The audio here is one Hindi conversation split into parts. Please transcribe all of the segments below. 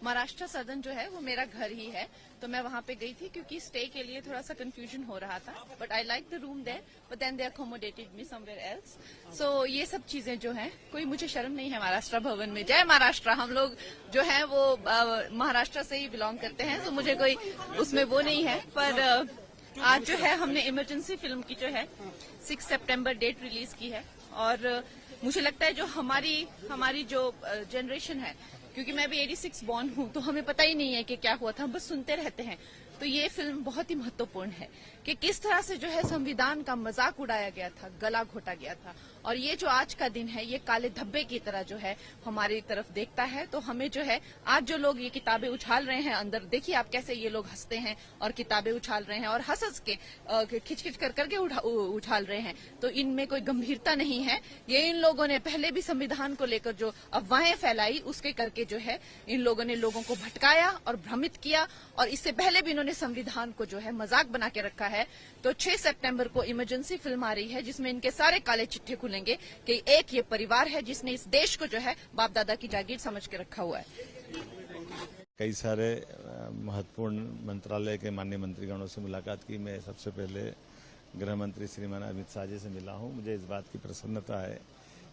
महाराष्ट्र सदन जो है वो मेरा घर ही है, तो मैं वहां पे गई थी क्योंकि स्टे के लिए थोड़ा सा कंफ्यूजन हो रहा था, but I like the room there, but then they accommodated me somewhere else. So ये सब चीजें जो हैं, कोई मुझे शर्म नहीं है महाराष्ट्र भवन में। जय महाराष्ट्र। हम लोग जो है वो महाराष्ट्र से ही बिलोंग करते हैं, तो मुझे कोई उसमें वो नहीं है। पर आज जो है हमने इमरजेंसी फिल्म की जो है 6 सितंबर डेट रिलीज की है, और मुझे लगता है जो हमारी जो जनरेशन है, क्योंकि मैं भी 86 बॉर्न हूं, तो हमें पता ही नहीं है कि क्या हुआ था, हम बस सुनते रहते हैं। तो ये फिल्म बहुत ही महत्वपूर्ण है कि किस तरह से जो है संविधान का मजाक उड़ाया गया था, गला घोटा गया था, और ये जो आज का दिन है ये काले धब्बे की तरह जो है हमारी तरफ देखता है। तो हमें जो है आज जो लोग ये किताबें उछाल रहे हैं अंदर, देखिए आप कैसे ये लोग हंसते हैं और किताबें उछाल रहे हैं और हंस के खिचखिच कर करके उछाल रहे हैं, तो इनमें कोई गंभीरता नहीं है। ये इन लोगों ने पहले भी संविधान को लेकर जो अफवाहें फैलाई, उसके करके जो है इन लोगों ने लोगों को भटकाया और भ्रमित किया, और इससे पहले भी इन्होंने संविधान को जो है मजाक बना के रखा है। तो 6 सितंबर को इमरजेंसी फिल्म आ रही है जिसमें इनके सारे काले चिट्ठे खुलेंगे कि एक ये परिवार है जिसने इस देश को जो है बाप दादा की जागीर समझ के रखा हुआ है। कई सारे महत्वपूर्ण मंत्रालय के माननीय मंत्रीगणों से मुलाकात की। मैं सबसे पहले गृह मंत्री श्रीमान अमित शाह जी से मिला हूं। मुझे इस बात की प्रसन्नता है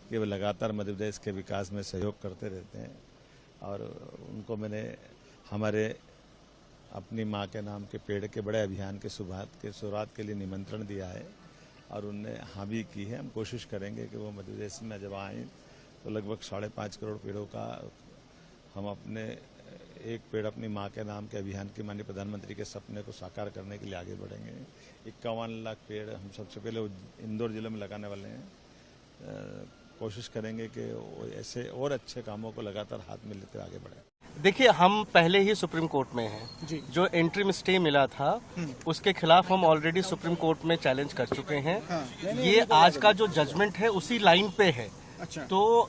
कि वो लगातार मध्य प्रदेश के विकास में सहयोग करते रहते हैं, और उनको मैंने हमारे अपनी माँ के नाम के पेड़ के बड़े अभियान के शुरुआत के लिए निमंत्रण दिया है, और उनने हाँ भी की है। हम कोशिश करेंगे कि वो मध्य प्रदेश में जब आएँ तो लगभग 5.5 करोड़ पेड़ों का हम अपने एक पेड़ अपनी माँ के नाम के अभियान के माननीय प्रधानमंत्री के सपने को साकार करने के लिए आगे बढ़ेंगे। 51 लाख पेड़ हम सबसे पहले इंदौर जिले में लगाने वाले हैं। कोशिश करेंगे कि ऐसे और अच्छे कामों को लगातार हाथ में लेते आगे बढ़े। देखिए, हम पहले ही सुप्रीम कोर्ट में हैं। जो इंटरिम स्टे मिला था उसके खिलाफ हम ऑलरेडी सुप्रीम कोर्ट में चैलेंज कर चुके हैं। ये आज का जो जजमेंट है उसी लाइन पे है। अच्छा। तो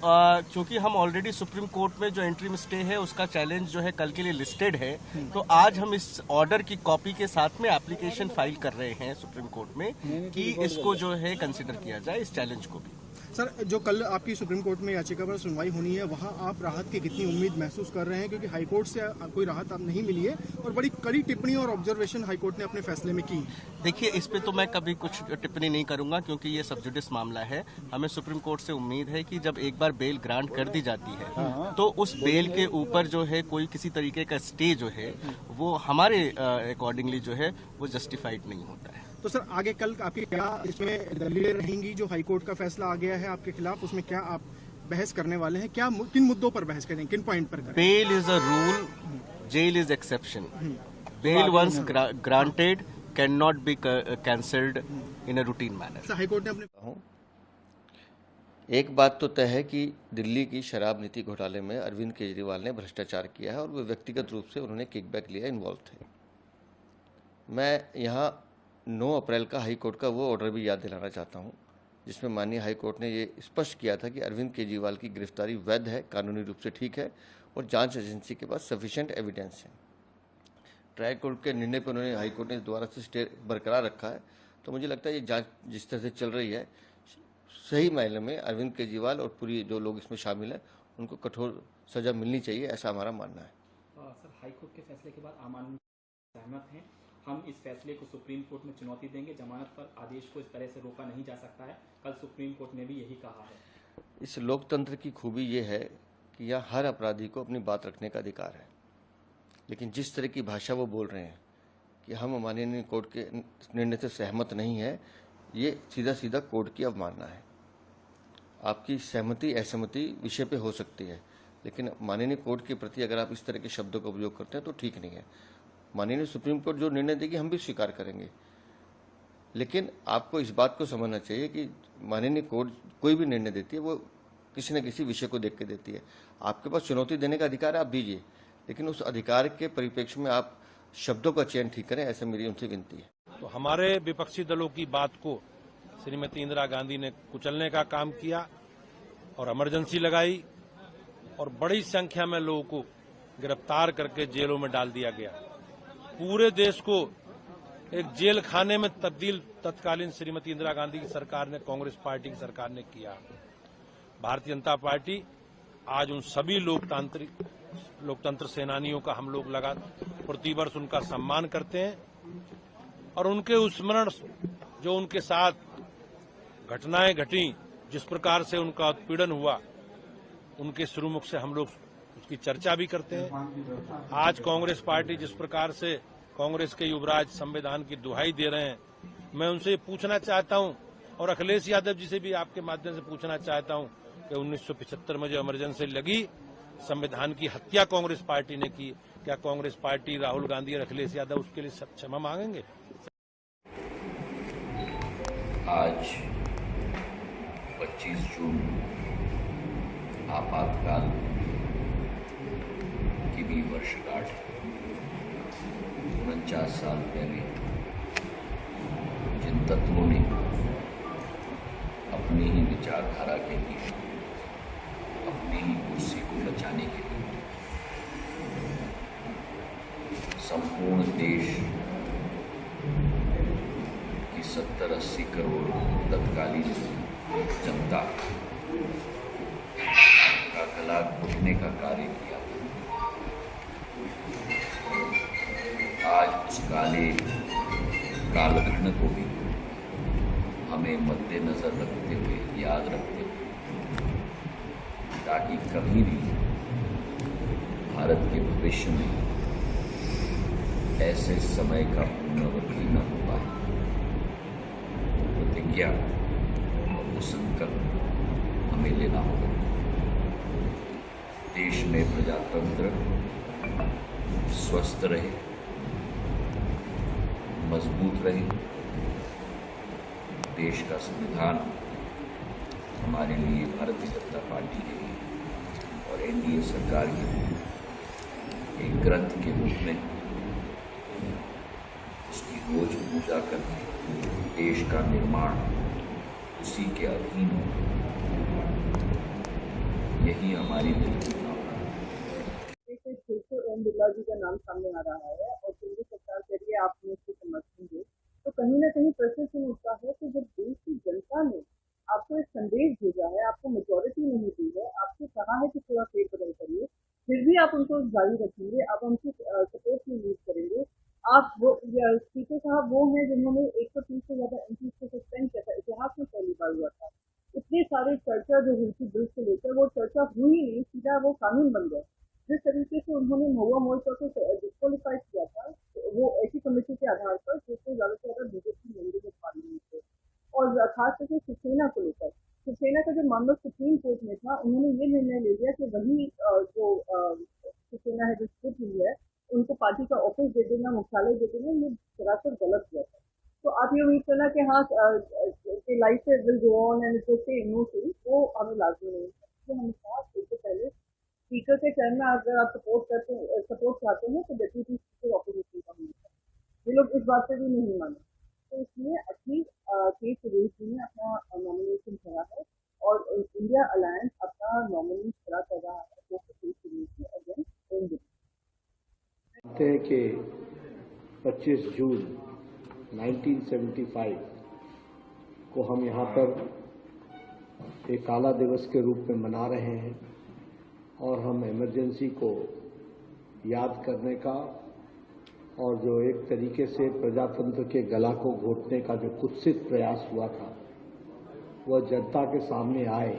चूंकि हम ऑलरेडी सुप्रीम कोर्ट में जो इंटरिम स्टे है उसका चैलेंज जो है कल के लिए लिस्टेड है, तो आज हम इस ऑर्डर की कॉपी के साथ में एप्लीकेशन फाइल कर रहे हैं सुप्रीम कोर्ट में कि इसको जो है कंसिडर किया जाए, इस चैलेंज को भी। सर, जो कल आपकी सुप्रीम कोर्ट में याचिका पर सुनवाई होनी है, वहां आप राहत की कितनी उम्मीद महसूस कर रहे हैं? क्योंकि हाईकोर्ट से कोई राहत आप नहीं मिली है और बड़ी कड़ी टिप्पणी और ऑब्जर्वेशन हाईकोर्ट ने अपने फैसले में की। देखिए, इस पे तो मैं कभी कुछ टिप्पणी नहीं करूंगा क्योंकि ये सब जुडिस मामला है। हमें सुप्रीम कोर्ट से उम्मीद है कि जब एक बार बेल ग्रांट कर दी जाती है तो उस बेल के ऊपर जो है कोई किसी तरीके का स्टे जो है वो हमारे अकॉर्डिंगली जो है वो जस्टिफाइड नहीं होता है। तो सर, आगे कल आपकी क्या इसमें दलीलें रहेंगी? जो हाईकोर्ट का फैसला आ गया है आपके खिलाफ, उसमें क्या आप बहस करने वाले हैं? क्या किन मुद्दों पर बहस करें, किन पॉइंट पर करें? Bail is a rule, jail is exception. Bail once granted can not be cancelled in a routine manner. High court ने अपने एक बात तो तय है कि दिल्ली की शराब नीति घोटाले में अरविंद केजरीवाल ने भ्रष्टाचार किया है और वो व्यक्तिगत रूप से उन्होंने किकबैक लिया, इन्वॉल्व थे। मैं यहाँ 9 अप्रैल का हाई कोर्ट का वो ऑर्डर भी याद दिलाना चाहता हूँ जिसमें माननीय हाई कोर्ट ने ये स्पष्ट किया था कि अरविंद केजरीवाल की गिरफ्तारी वैध है, कानूनी रूप से ठीक है और जांच एजेंसी के पास सफिशिएंट एविडेंस है। ट्रायल कोर्ट के निर्णय पर उन्होंने हाई कोर्ट ने दोबारा से स्टे बरकरार रखा है। तो मुझे लगता है ये जांच जिस तरह से चल रही है, सही मायने में अरविंद केजरीवाल और पूरी जो लोग इसमें शामिल हैं उनको कठोर सजा मिलनी चाहिए, ऐसा हमारा मानना है। सर, हाईकोर्ट के फैसले के बाद आम आदमी सहमत हैं। हम इस फैसले को सुप्रीम कोर्ट में चुनौती देंगे। जमानत पर आदेश को इस तरह से रोका नहीं जा सकता है। कल सुप्रीम कोर्ट ने भी यही कहा है। इस लोकतंत्र की खूबी ये है कि यहाँ हर अपराधी को अपनी बात रखने का अधिकार है, लेकिन जिस तरह की भाषा वो बोल रहे हैं कि हम माननीय कोर्ट के निर्णय से सहमत नहीं है, ये सीधा सीधा कोर्ट की अवमानना है। आपकी सहमति असहमति विषय पे हो सकती है, लेकिन माननीय कोर्ट के प्रति अगर आप इस तरह के शब्दों का उपयोग करते हैं तो ठीक नहीं है। माननीय सुप्रीम कोर्ट जो निर्णय देगी हम भी स्वीकार करेंगे, लेकिन आपको इस बात को समझना चाहिए कि माननीय कोर्ट कोई भी निर्णय देती है वो किसी न किसी विषय को देख के देती है। आपके पास चुनौती देने का अधिकार है, आप दीजिए, लेकिन उस अधिकार के परिप्रेक्ष्य में आप शब्दों का चयन ठीक करें, ऐसा मेरी उनसे विनती है। तो हमारे विपक्षी दलों की बात को श्रीमती इंदिरा गांधी ने कुचलने का काम किया और इमरजेंसी लगाई और बड़ी संख्या में लोगों को गिरफ्तार करके जेलों में डाल दिया गया। पूरे देश को एक जेल खाने में तब्दील तत्कालीन श्रीमती इंदिरा गांधी की सरकार ने, कांग्रेस पार्टी की सरकार ने किया। भारतीय जनता पार्टी आज उन सभी लोकतंत्र सेनानियों का हम लोग प्रतिवर्ष उनका सम्मान करते हैं और उनके स्मरण जो उनके साथ घटनाएं घटी, जिस प्रकार से उनका उत्पीड़न हुआ, उनके श्रीमुख से हम लोग उसकी चर्चा भी करते हैं। आज कांग्रेस पार्टी जिस प्रकार से कांग्रेस के युवराज संविधान की दुहाई दे रहे हैं, मैं उनसे पूछना चाहता हूं और अखिलेश यादव जी से भी आपके माध्यम से पूछना चाहता हूं कि 1975 में जो इमरजेंसी लगी, संविधान की हत्या कांग्रेस पार्टी ने की, क्या कांग्रेस पार्टी, राहुल गांधी और अखिलेश यादव उसके लिए क्षमा मांगेंगे? आज 25 जून आपातकाल की भी वर्षगांठ, 49 साल पहले जिन तत्वों ने अपनी ही विचारधारा के लिए, अपनी ही कुर्सी को बचाने के लिए संपूर्ण देश की 70-80 करोड़ तत्कालीन जनता का गला घोटने का कार्य किया, आज उस कालखंड को भी हमें मद्देनजर रखते हुए, याद रखते हुए, ताकि कभी भी भारत के भविष्य में ऐसे समय का पुनरावृत्ति न हो पाए, प्रतिज्ञा और वो संकल्प हमें लेना होगा। देश में प्रजातंत्र स्वस्थ रहे, मजबूत रहे, देश का संविधान हमारे लिए, भारतीय जनता पार्टी के लिए और एनडीए सरकार के लिए एक ग्रंथ के रूप में उसकी रोज पूजा करके देश का निर्माण उसी के अधीन हो, यही हमारी दिल की भावना है। ओम बिरला जी का नाम सामने आ रहा है और केंद्र सरकार के लिए आपने उसको समर्थन दिए, तो कहीं ना कहीं प्रश्न उठता है कि जब देश की जनता ने आपको एक संदेश भेजा है, आपको मेजोरिटी नहीं दी है, आपसे कहा है कि थोड़ा फेरबदल करिए, फिर भी आप उनको जारी रखेंगे, आप उनकी सपोर्ट में यूज करेंगे। आप वो स्पीकर साहब वो हैं जिन्होंने 130 से ज्यादा एमपी को सस्पेंड किया था, इतिहास में पहली बार हुआ था। इतनी सारी चर्चा जो हुई थी बिल को लेकर, वो चर्चा हुई नहीं, सीधा वो कानून बन गया। जिस तरीके से उन्होंने महुआ मोर्चा को डिस्क्वालीफाई किया था, तो वो ऐसी कमेटी के आधार पर जिसमें ज्यादा से ज्यादा बीजेपी मेंबर्स ऑफ पार्लियामेंट थे, और खास करके शिवसेना को लेकर, शिवसेना का जो मामला सुप्रीम कोर्ट में था, उन्होंने ये निर्णय ले लिया कि वही जो शिवसेना है जो स्थित हुई है, उनको पार्टी का ऑफिस दे देना, मुख्यालय दे देना, ये सरासर गलत हुआ था। तो आप ये उम्मीद करना कि हाँ लाइफ से will go on and it से नो चेंज, वो हमें लाजमी नहीं है। तो हमने कहा इससे पहले स्पीकर के चयन में अगर आप सपोर्ट चाहते हैं तो डेप्यूटी स्पीकर ऑपोजिशन का होना चाहिए। ये लोग इस बात पे भी नहीं माने, तो इसलिए अखिल के सुरेश जी ने अपना नॉमिनेशन करा है और इंडिया अलायंस अपना नॉमिनेशन खड़ा कर रहा है जो के सुरेश जी अगेंस्ट ओम बिरला। कहते हैं कि 25 जून 1975 को हम यहाँ पर एक काला दिवस के रूप में मना रहे हैं और हम इमरजेंसी को याद करने का और जो एक तरीके से प्रजातंत्र के गला को घोटने का जो कुत्सित प्रयास हुआ था, वह जनता के सामने आए।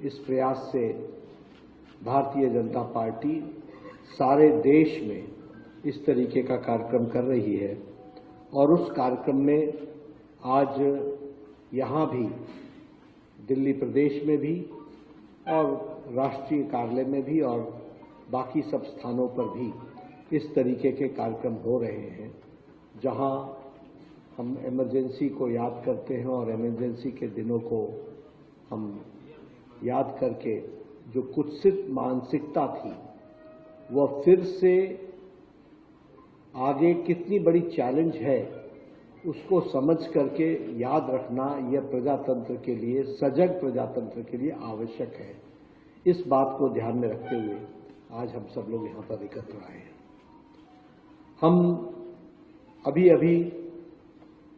इस प्रयास से भारतीय जनता पार्टी सारे देश में इस तरीके का कार्यक्रम कर रही है और उस कार्यक्रम में आज यहाँ भी, दिल्ली प्रदेश में भी और राष्ट्रीय कार्यालय में भी और बाकी सब स्थानों पर भी इस तरीके के कार्यक्रम हो रहे हैं, जहां हम इमरजेंसी को याद करते हैं और इमरजेंसी के दिनों को हम याद करके जो कुत्सित मानसिकता थी वह फिर से आगे कितनी बड़ी चैलेंज है उसको समझ करके याद रखना, यह प्रजातंत्र के लिए, सजग प्रजातंत्र के लिए आवश्यक है। इस बात को ध्यान में रखते हुए आज हम सब लोग यहाँ पर एकत्र आए हैं। हम अभी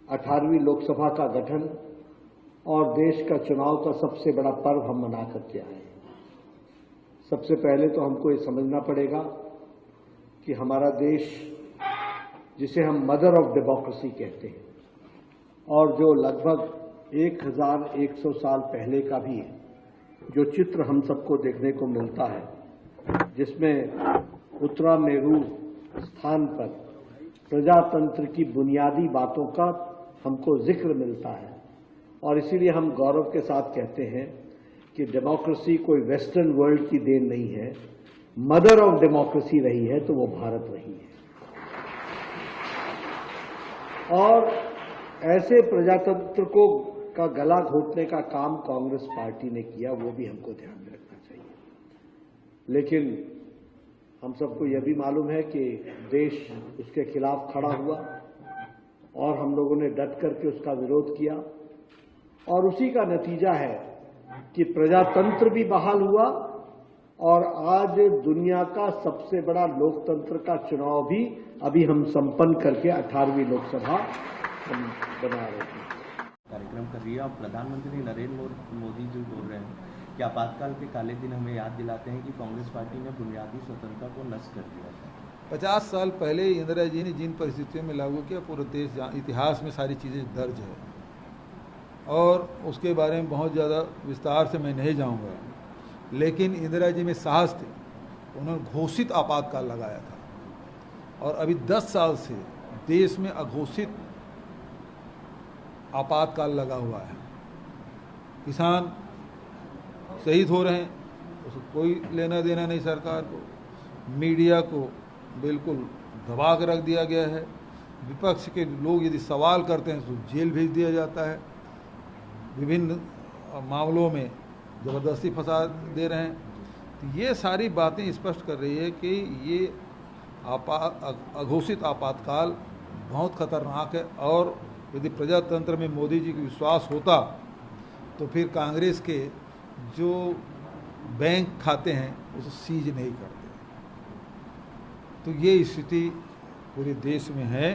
18वीं लोकसभा का गठन और देश का चुनाव का सबसे बड़ा पर्व हम मना करके आए हैं। सबसे पहले तो हमको ये समझना पड़ेगा कि हमारा देश, जिसे हम मदर ऑफ डेमोक्रेसी कहते हैं, और जो लगभग 1100 साल पहले का भी है, जो चित्र हम सबको देखने को मिलता है, जिसमें उत्तरा मेरू स्थान पर प्रजातंत्र की बुनियादी बातों का हमको जिक्र मिलता है। और इसीलिए हम गौरव के साथ कहते हैं कि डेमोक्रेसी कोई वेस्टर्न वर्ल्ड की देन नहीं है, मदर ऑफ डेमोक्रेसी रही है तो वो भारत रही है। और ऐसे प्रजातंत्र को का गला घोटने का काम कांग्रेस पार्टी ने किया, वो भी हमको ध्यान में रखना चाहिए। लेकिन हम सबको यह भी मालूम है कि देश उसके खिलाफ खड़ा हुआ और हम लोगों ने डट करके उसका विरोध किया, और उसी का नतीजा है कि प्रजातंत्र भी बहाल हुआ और आज दुनिया का सबसे बड़ा लोकतंत्र का चुनाव भी अभी हम संपन्न करके 18वीं लोकसभा हम बना रहे हैं। कार्यक्रम कर रही है और प्रधानमंत्री नरेंद्र मोदी जो बोल रहे हैं कि आपातकाल के काले दिन हमें याद दिलाते हैं कि कांग्रेस पार्टी ने बुनियादी स्वतंत्रता को नष्ट कर दिया था। 50 साल पहले इंदिरा जी ने जिन परिस्थितियों में लागू किया, पूरे देश इतिहास में सारी चीज़ें दर्ज है और उसके बारे में बहुत ज़्यादा विस्तार से मैं नहीं जाऊंगा। लेकिन इंदिरा जी में साहस थे, उन्होंने घोषित आपातकाल लगाया था और अभी 10 साल से देश में अघोषित आपातकाल लगा हुआ है। किसान शहीद हो रहे हैं, उसको कोई लेना देना नहीं सरकार को। मीडिया को बिल्कुल दबा के रख दिया गया है। विपक्ष के लोग यदि सवाल करते हैं तो जेल भेज दिया जाता है। विभिन्न मामलों में ज़बरदस्ती फंसा दे रहे हैं। तो ये सारी बातें स्पष्ट कर रही है कि ये अघोषित आपातकाल बहुत खतरनाक है, और यदि प्रजातंत्र में मोदी जी को विश्वास होता तो फिर कांग्रेस के जो बैंक खाते हैं उसे सीज नहीं करते। तो ये स्थिति पूरे देश में है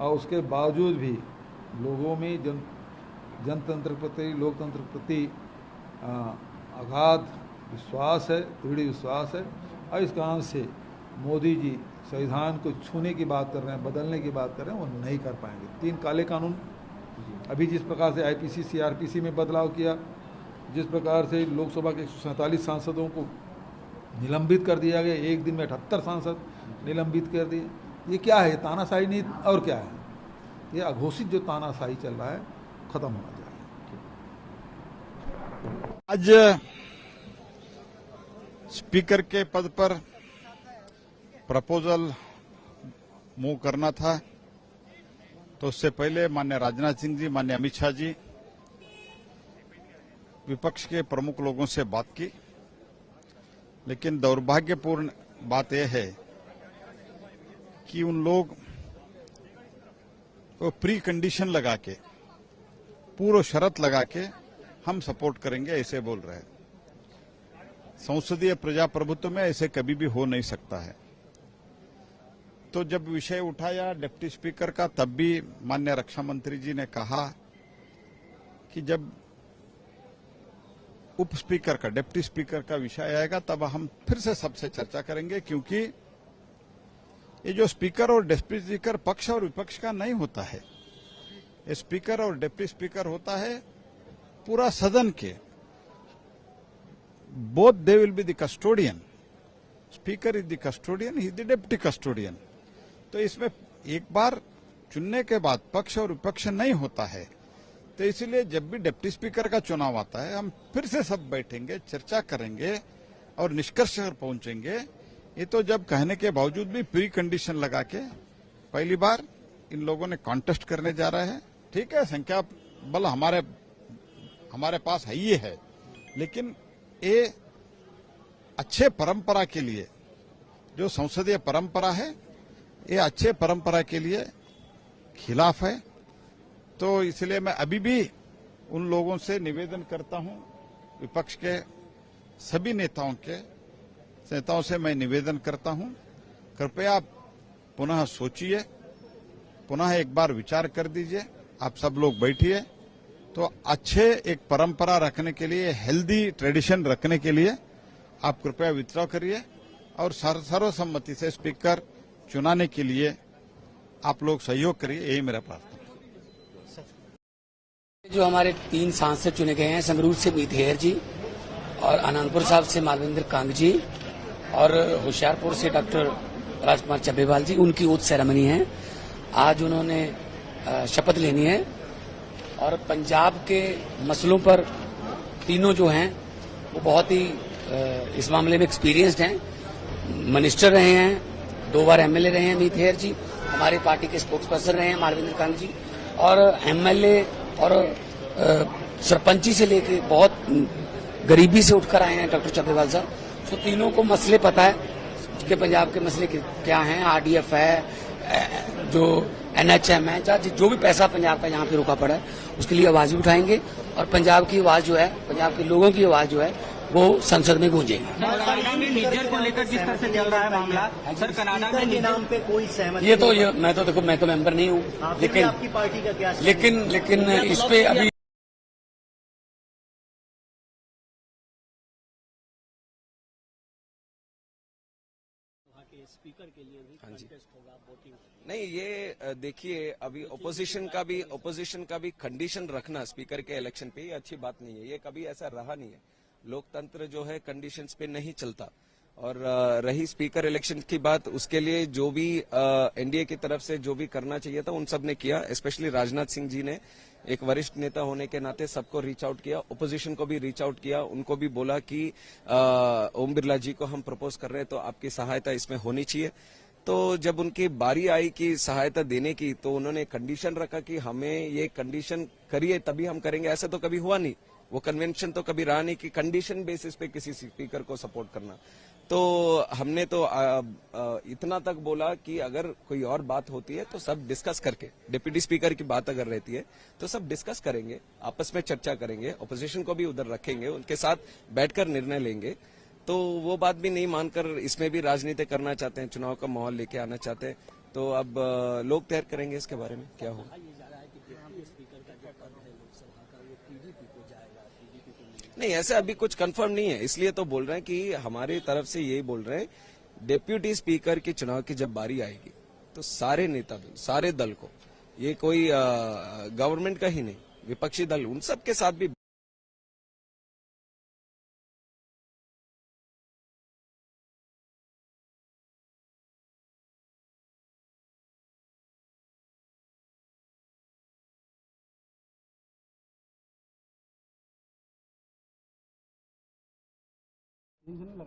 और उसके बावजूद भी लोगों में जनतंत्र के प्रति, लोकतंत्र के प्रति अगाध विश्वास है, दृढ़ विश्वास है। और इस कारण से मोदी जी संविधान को छूने की बात कर रहे हैं, बदलने की बात कर रहे हैं, वो नहीं कर पाएंगे। 3 काले कानून, अभी जिस प्रकार से आईपीसी सीआरपीसी में बदलाव किया, जिस प्रकार से लोकसभा के 147 सांसदों को निलंबित कर दिया गया, एक दिन में 78 सांसद निलंबित कर दिए, ये क्या है? तानाशाही नहीं और क्या है? ये अघोषित जो तानाशाही चल रहा है खत्म होना चाहिए। आज स्पीकर के पद पर प्रपोजल मूव करना था, तो उससे पहले माननीय राजनाथ सिंह जी, माननीय अमित शाह जी, विपक्ष के प्रमुख लोगों से बात की। लेकिन दुर्भाग्यपूर्ण बात यह है कि उन लोग वो प्री कंडीशन लगा के, पूर्व शर्त लगा के हम सपोर्ट करेंगे ऐसे बोल रहे हैं। संसदीय प्रजाप्रभुत्व में ऐसे कभी भी हो नहीं सकता है। तो जब विषय उठाया डिप्टी स्पीकर का, तब भी माननीय रक्षा मंत्री जी ने कहा कि जब उप स्पीकर का, डिप्टी स्पीकर का विषय आएगा तब हम फिर से सबसे चर्चा करेंगे, क्योंकि ये जो स्पीकर और डिप्टी स्पीकर पक्ष और विपक्ष का नहीं होता है। ये स्पीकर और डिप्टी स्पीकर होता है पूरा सदन के। Both they will be the custodian. Speaker is the custodian, he is the deputy custodian. तो इसमें एक बार चुनने के बाद पक्ष और विपक्ष नहीं होता है। तो इसलिए जब भी डिप्टी स्पीकर का चुनाव आता है, हम फिर से सब बैठेंगे, चर्चा करेंगे और निष्कर्ष पर पहुंचेंगे। ये तो जब कहने के बावजूद भी प्री कंडीशन लगा के पहली बार इन लोगों ने कॉन्टेस्ट करने जा रहे हैं। ठीक है, संख्या बल हमारे पास है ही है, लेकिन ये अच्छे परंपरा के लिए, जो संसदीय परंपरा है, ये अच्छे परंपरा के लिए खिलाफ है। तो इसलिए मैं अभी भी उन लोगों से निवेदन करता हूं, विपक्ष के सभी नेताओं से मैं निवेदन करता हूं, कृपया पुनः सोचिए, पुनः एक बार विचार कर दीजिए। आप सब लोग बैठिए, तो अच्छे एक परंपरा रखने के लिए, हेल्दी ट्रेडिशन रखने के लिए आप कृपया विथड्रॉ करिए और सर्वसम्मति से स्पीकर चुनाने के लिए आप लोग सहयोग करिए, यही मेरा प्रार्थना। जो हमारे 3 सांसद चुने गए हैं, संगरूर से मीत हेयर जी और आनंदपुर साहब से मालविंदर कांग जी और होशियारपुर से डॉक्टर राजकुमार चब्बेवाल जी, उनकी ओथ सेरेमनी है। आज उन्होंने शपथ लेनी है और पंजाब के मसलों पर तीनों जो हैं वो बहुत ही इस मामले में एक्सपीरियंस्ड हैं। मिनिस्टर रहे हैं, 2 बार एमएलए रहे हैं मीत हेयर जी, हमारे पार्टी के स्पोक्स पर्सन रहे हैं मालविंदर कांग जी, और एमएलए और सरपंची से लेके बहुत गरीबी से उठकर आए हैं डॉक्टर चब्बेवाल साहब। तो तीनों को मसले पता है कि पंजाब के मसले क्या हैं। आरडीएफ है, जो एनएचएम है, चाहे जो भी पैसा पंजाब का यहाँ पे रुका पड़ा है उसके लिए आवाज भी उठाएंगे और पंजाब की आवाज जो है, पंजाब के लोगों की आवाज जो है वो संसद में गूंजेगी। नीजर को लेकर जिस तरह से चल रहा है मामला, सर कनाडा में के नाम पे कोई सहमति मैं तो मेंबर नहीं हूँ, लेकिन आपकी पार्टी का क्या लेकिन इस पे अभी स्पीकर के लिए भी कंटेस्ट होगा वोटिंग। नहीं, ये देखिए, अभी ओपोजिशन का भी कंडीशन रखना स्पीकर के इलेक्शन पे ये अच्छी बात नहीं है। ये कभी ऐसा रहा नहीं है। लोकतंत्र जो है कंडीशंस पे नहीं चलता। और रही स्पीकर इलेक्शन की बात, उसके लिए जो भी एनडीए की तरफ से जो भी करना चाहिए था उन सब ने किया। स्पेशली राजनाथ सिंह जी ने एक वरिष्ठ नेता होने के नाते सबको रीच आउट किया, ओपोजिशन को भी रीच आउट किया, उनको भी बोला कि ओम बिरला जी को हम प्रपोज कर रहे हैं तो आपकी सहायता इसमें होनी चाहिए। तो जब उनकी बारी आई कि सहायता देने की, तो उन्होंने कंडीशन रखा कि हमें ये कंडीशन करिए तभी हम करेंगे। ऐसा तो कभी हुआ नहीं, वो कन्वेंशन तो कभी रहा नहीं कि कंडीशन बेसिस पे किसी स्पीकर को सपोर्ट करना। तो हमने तो इतना तक बोला कि अगर कोई और बात होती है तो सब डिस्कस करके, डिप्टी स्पीकर की बात अगर रहती है तो सब डिस्कस करेंगे, आपस में चर्चा करेंगे, ऑपोजिशन को भी उधर रखेंगे, उनके साथ बैठकर निर्णय लेंगे। तो वो बात भी नहीं मानकर इसमें भी राजनीति करना चाहते हैं, चुनाव का माहौल लेके आना चाहते हैं। तो अब लोग तय करेंगे इसके बारे में क्या होगा। नहीं, ऐसे अभी कुछ कंफर्म नहीं है, इसलिए तो बोल रहे हैं कि हमारी तरफ से यही बोल रहे हैं, डिप्टी स्पीकर के चुनाव की जब बारी आएगी तो सारे नेता दल, सारे दल को, ये कोई गवर्नमेंट का ही नहीं, विपक्षी दल, उन सब के साथ भी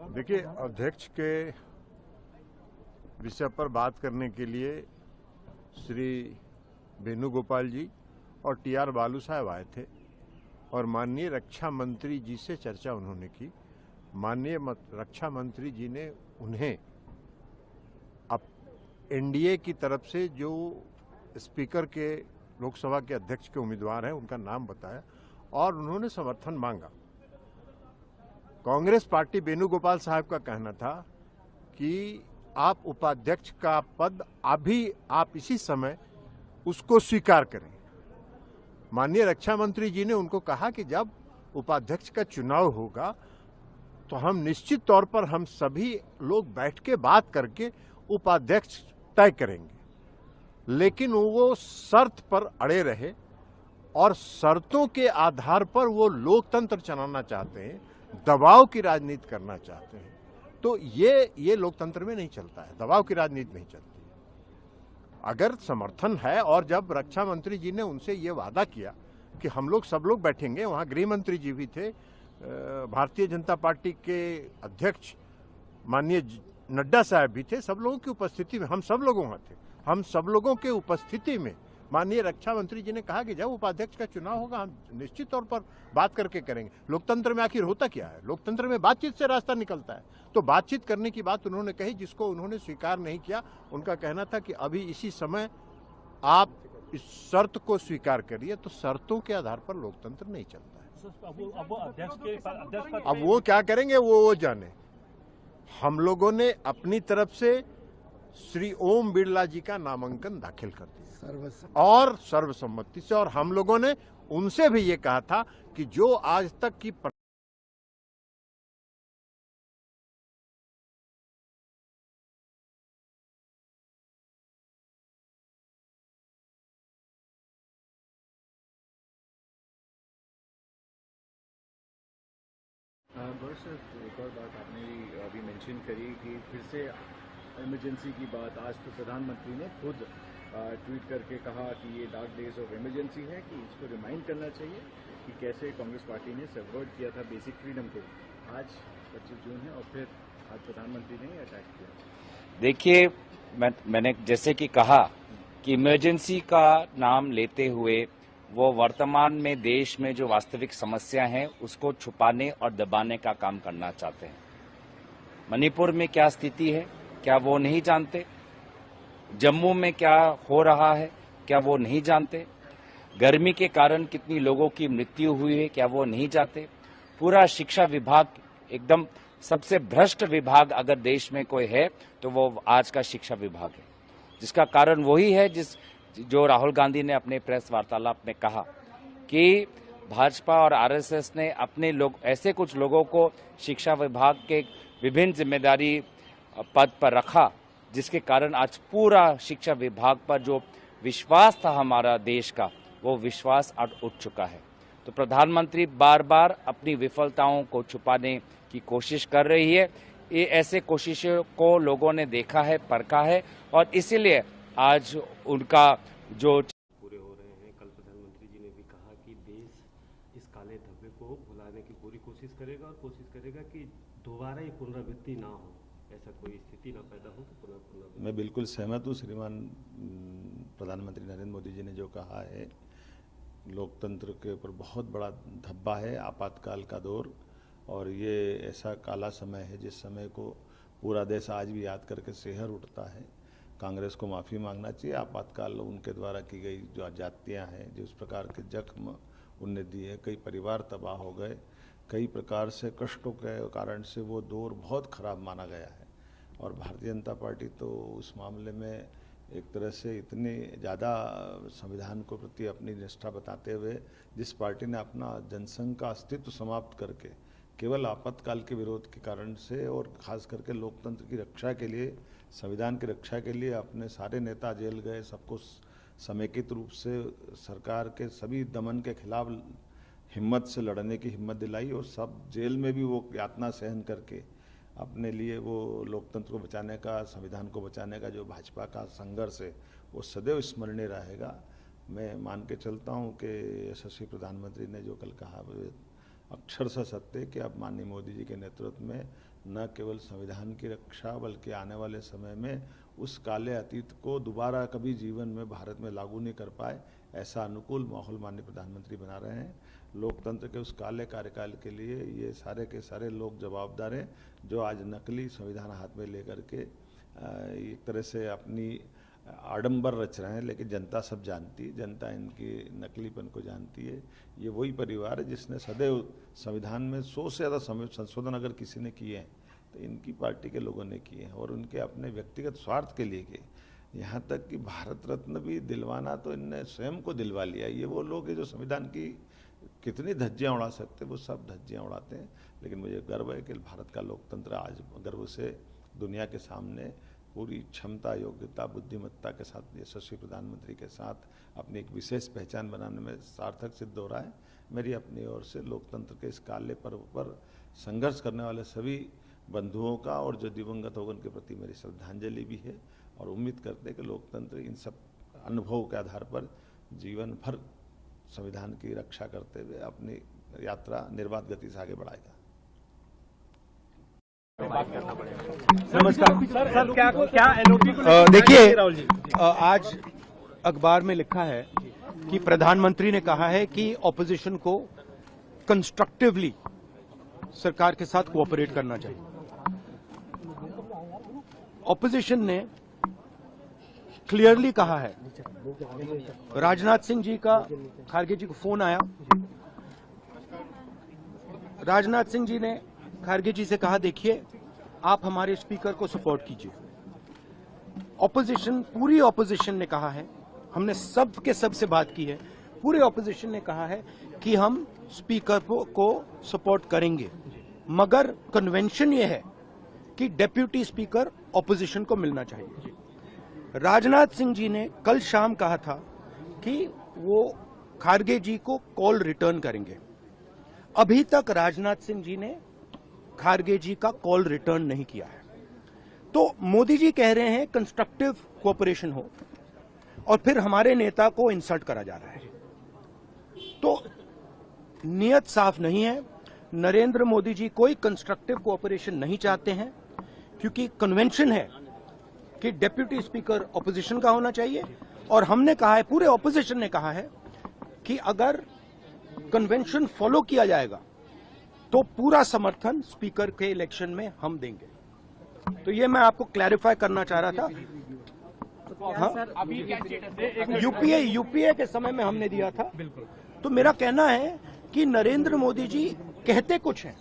देखिए, अध्यक्ष के विषय पर बात करने के लिए श्री वेणुगोपाल जी और टीआर बालू साहब आए थे और माननीय रक्षा मंत्री जी से चर्चा उन्होंने की। माननीय रक्षा मंत्री जी ने उन्हें अब एनडीए की तरफ से जो स्पीकर के, लोकसभा के अध्यक्ष के उम्मीदवार हैं उनका नाम बताया और उन्होंने समर्थन मांगा। कांग्रेस पार्टी वेणुगोपाल साहब का कहना था कि आप उपाध्यक्ष का पद अभी आप इसी समय उसको स्वीकार करें। माननीय रक्षा मंत्री जी ने उनको कहा कि जब उपाध्यक्ष का चुनाव होगा तो हम निश्चित तौर पर हम सभी लोग बैठ के बात करके उपाध्यक्ष तय करेंगे। लेकिन वो शर्त पर अड़े रहे और शर्तों के आधार पर वो लोकतंत्र चलाना चाहते हैं, दबाव की राजनीति करना चाहते हैं। तो ये लोकतंत्र में नहीं चलता है, दबाव की राजनीति नहीं चलती। अगर समर्थन है, और जब रक्षा मंत्री जी ने उनसे ये वादा किया कि हम लोग सब लोग बैठेंगे, वहां गृह मंत्री जी भी थे, भारतीय जनता पार्टी के अध्यक्ष माननीय नड्डा साहब भी थे, सब लोगों की उपस्थिति में हम सब लोग वहां थे। हम सब लोगों के उपस्थिति में माननीय रक्षा मंत्री जी ने कहा कि जब उपाध्यक्ष का चुनाव होगा हम निश्चित तौर पर बात करके करेंगे। लोकतंत्र में आखिर होता क्या है, लोकतंत्र में बातचीत से रास्ता निकलता है। तो बातचीत करने की बात उन्होंने कही, जिसको उन्होंने स्वीकार नहीं किया। उनका कहना था कि अभी इसी समय आप इस शर्त को स्वीकार करिए। तो शर्तों के आधार पर लोकतंत्र नहीं चलता है। अब वो क्या करेंगे वो जाने। हम लोगों ने अपनी तरफ से श्री ओम बिरला जी का नामांकन दाखिल कर दिया और सर्वसम्मति से, और हम लोगों ने उनसे भी ये कहा था कि जो आज तक की गौरव सर, एक और बात आपने अभी मेंशन करी कि फिर से इमरजेंसी की बात। आज तो प्रधानमंत्री ने खुद ट्वीट करके कहा कि ये डार्क डेज ऑफ इमरजेंसी है, कि इसको रिमाइंड करना चाहिए कि कैसे कांग्रेस पार्टी ने सबवर्ट किया था बेसिक फ्रीडम को। आज 25 जून है और फिर आज प्रधानमंत्री ने अटैक किया। देखिए, मैंने जैसे कि कहा कि इमरजेंसी का नाम लेते हुए वो वर्तमान में देश में जो वास्तविक समस्या है उसको छुपाने और दबाने का काम करना चाहते हैं। मणिपुर में क्या स्थिति है क्या वो नहीं जानते? जम्मू में क्या हो रहा है क्या वो नहीं जानते? गर्मी के कारण कितनी लोगों की मृत्यु हुई है क्या वो नहीं जानते? पूरा शिक्षा विभाग एकदम सबसे भ्रष्ट विभाग अगर देश में कोई है तो वो आज का शिक्षा विभाग है, जिसका कारण वही है जो राहुल गांधी ने अपने प्रेस वार्तालाप में कहा कि भाजपा और आरएसएस ने अपने लोग ऐसे कुछ लोगों को शिक्षा विभाग के विभिन्न जिम्मेदारी पद पर रखा, जिसके कारण आज पूरा शिक्षा विभाग पर जो विश्वास था हमारा देश का, वो विश्वास आज उठ चुका है। तो प्रधानमंत्री बार बार अपनी विफलताओं को छुपाने की कोशिश कर रही है। ये ऐसे कोशिशों को लोगों ने देखा है, परखा है, और इसीलिए आज उनका जो पूरे हो रहे हैं। कल प्रधानमंत्री जी ने भी कहा कि देश इस काले धब्बे को भुलाने की पूरी कोशिश करेगा और कोशिश करेगा कि दोबारा ये पुनरावृत्ति ना हो, ऐसा कोई स्थिति ना पैदा हो कि पुनरावृत्ति। मैं बिल्कुल सहमत हूँ श्रीमान प्रधानमंत्री नरेंद्र मोदी जी ने जो कहा है। लोकतंत्र के ऊपर बहुत बड़ा धब्बा है आपातकाल का दौर, और ये ऐसा काला समय है जिस समय को पूरा देश आज भी याद करके सिहर उठता है। कांग्रेस को माफ़ी मांगना चाहिए। आपातकाल उनके द्वारा की गई जो जातियाँ हैं, जिस प्रकार के जख्म उनने दिए, कई परिवार तबाह हो गए, कई प्रकार से कष्टों के कारण से वो दौर बहुत खराब माना गया है। और भारतीय जनता पार्टी तो उस मामले में एक तरह से इतनी ज़्यादा संविधान को प्रति अपनी निष्ठा बताते हुए, जिस पार्टी ने अपना जनसंघ का अस्तित्व समाप्त करके केवल आपातकाल के विरोध के कारण से और खास करके लोकतंत्र की रक्षा के लिए, संविधान की रक्षा के लिए अपने सारे नेता जेल गए, सबको समेकित रूप से सरकार के सभी दमन के खिलाफ हिम्मत से लड़ने की हिम्मत दिलाई, और सब जेल में भी वो यातना सहन करके अपने लिए वो लोकतंत्र को बचाने का, संविधान को बचाने का जो भाजपा का संघर्ष है वो सदैव स्मरणीय रहेगा। मैं मान के चलता हूँ कि यशस्वी प्रधानमंत्री ने जो कल कहा अक्षरशः सत्य है कि अब माननीय मोदी जी के नेतृत्व में न केवल संविधान की रक्षा बल्कि आने वाले समय में उस काले अतीत को दोबारा कभी जीवन में भारत में लागू नहीं कर पाए, ऐसा अनुकूल माहौल माननीय प्रधानमंत्री बना रहे हैं। लोकतंत्र के उस काले कार्यकाल के लिए ये सारे के सारे लोग जवाबदार हैं, जो आज नकली संविधान हाथ में लेकर के एक तरह से अपनी आडंबर रच रहे हैं। लेकिन जनता सब जानती है, जनता इनकी नकलीपन को जानती है। ये वही परिवार है जिसने सदैव संविधान में 100 से ज़्यादा संशोधन अगर किसी ने किए हैं तो इनकी पार्टी के लोगों ने किए हैं, और उनके अपने व्यक्तिगत स्वार्थ के लिए किए। यहाँ तक कि भारत रत्न भी दिलवाना तो इनने स्वयं को दिलवा लिया। ये वो लोग हैं जो संविधान की कितनी धज्जियाँ उड़ा सकते, वो सब धज्जियाँ उड़ाते हैं। लेकिन मुझे गर्व है कि भारत का लोकतंत्र आज गर्व से दुनिया के सामने पूरी क्षमता, योग्यता, बुद्धिमत्ता के साथ यशस्वी प्रधानमंत्री के साथ अपनी एक विशेष पहचान बनाने में सार्थक सिद्ध हो रहा है। मेरी अपनी ओर से लोकतंत्र के इस काले पर्व पर संघर्ष करने वाले सभी बंधुओं का और जो दिवंगत होगा उनके प्रति मेरी श्रद्धांजलि भी है, और उम्मीद करते हैं कि लोकतंत्र इन सब अनुभवों के आधार पर जीवन भर संविधान की रक्षा करते हुए अपनी यात्रा निर्बाध गति से आगे बढ़ाएगा। नमस्कार सर, क्या एलओपी को देखिए, आज अखबार में लिखा है कि प्रधानमंत्री ने कहा है कि ऑपोजिशन को कंस्ट्रक्टिवली सरकार के साथ कोऑपरेट करना चाहिए। ऑपोजिशन ने क्लियरली कहा है, राजनाथ सिंह जी का खारगे जी को फोन आया, राजनाथ सिंह जी ने खारगे जी से कहा देखिए आप हमारे स्पीकर को सपोर्ट कीजिए। ऑपोजिशन, पूरी ऑपोजिशन ने कहा है, हमने सब के सब से बात की है, पूरे ऑपोजिशन ने कहा है कि हम स्पीकर को सपोर्ट करेंगे, मगर कन्वेंशन ये है कि डेप्यूटी स्पीकर ऑपोजिशन को मिलना चाहिए। राजनाथ सिंह जी ने कल शाम कहा था कि वो खारगे जी को कॉल रिटर्न करेंगे। अभी तक राजनाथ सिंह जी ने खारगे जी का कॉल रिटर्न नहीं किया है। तो मोदी जी कह रहे हैं कंस्ट्रक्टिव कोऑपरेशन हो, और फिर हमारे नेता को इंसल्ट करा जा रहा है। तो नियत साफ नहीं है। नरेंद्र मोदी जी कोई कंस्ट्रक्टिव कोऑपरेशन नहीं चाहते हैं, क्योंकि कन्वेंशन है कि डिप्टी स्पीकर ऑपोजिशन का होना चाहिए, और हमने कहा है, पूरे ऑपोजिशन ने कहा है कि अगर कन्वेंशन फॉलो किया जाएगा तो पूरा समर्थन स्पीकर के इलेक्शन में हम देंगे। तो ये मैं आपको क्लैरिफाई करना चाह रहा था। हाँ, यूपीए के समय में हमने दिया था। तो मेरा कहना है कि नरेंद्र मोदी जी कहते कुछ हैं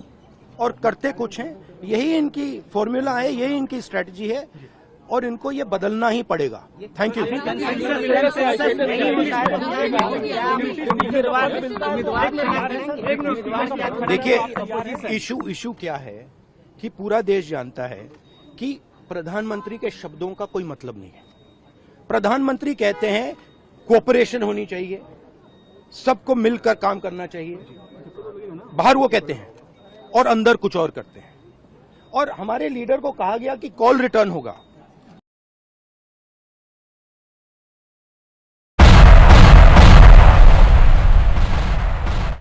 और करते कुछ हैं, यही इनकी फॉर्मूला है, यही इनकी स्ट्रेटजी है, और इनको ये बदलना ही पड़ेगा। Thank you. देखिए, इशू क्या है कि पूरा देश जानता है कि प्रधानमंत्री के शब्दों का कोई मतलब नहीं है। प्रधानमंत्री कहते हैं कोऑपरेशन होनी चाहिए, सबको मिलकर काम करना चाहिए, बाहर वो कहते हैं और अंदर कुछ और करते हैं। और हमारे लीडर को कहा गया कि कॉल रिटर्न होगा,